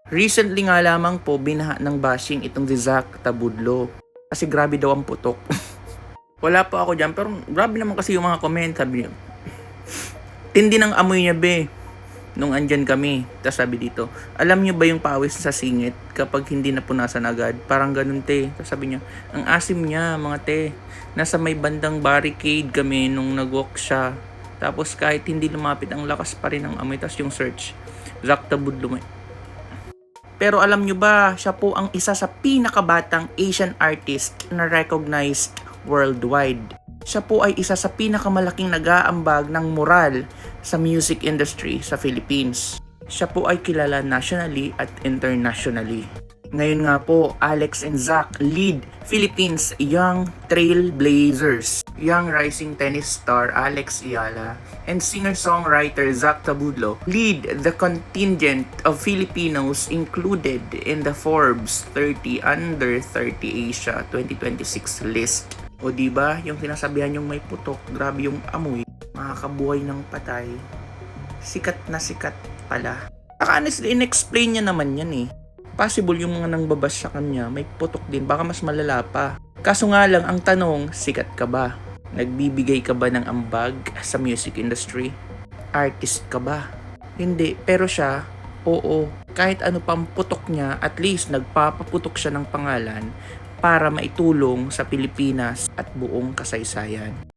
Recently nga lamang po, binaha ng bashing itong si Zac Tabudlo. Kasi grabe daw ang putok. Wala po ako dyan, pero grabe naman kasi yung mga comment. Sabi niya, tindi ng amoy niya be. Nung andyan kami, tapos sabi dito, alam niyo ba yung pawis sa singit kapag hindi napunasan agad? Parang ganun te. Tapos sabi niya, ang asim niya mga te. Nasa may bandang barricade kami nung nag-walk siya. Tapos kahit hindi lumapit, ang lakas pa rin ng amoy. Tapos yung search, Zac Tabudlo. Pero alam nyo ba, siya po ang isa sa pinakabatang Asian artist na recognized worldwide. Siya po ay isa sa pinakamalaking nag-aambag ng moral sa music industry sa Philippines. Siya po ay kilala nationally at internationally. Ngayon nga po, Alex and Zac lead Philippines Young Trailblazers. Young rising tennis star Alex Ayala and singer-songwriter Zac Tabudlo lead the contingent of Filipinos included in the Forbes 30 Under 30 Asia 2026 list. O diba, yung sinasabihan yung may putok, grabe yung amoy, makakabuhay ng patay. Sikat na sikat pala. Honestly, in-explain niya naman yan eh. Possible yung mga nangbabas sa kanya, may putok din, baka mas malala pa. Kaso nga lang, ang tanong, sikat ka ba? Nagbibigay ka ba ng ambag sa music industry? Artist ka ba? Hindi, pero siya, oo. Kahit ano pang putok niya, at least nagpapaputok siya ng pangalan para maitulong sa Pilipinas at buong kasaysayan.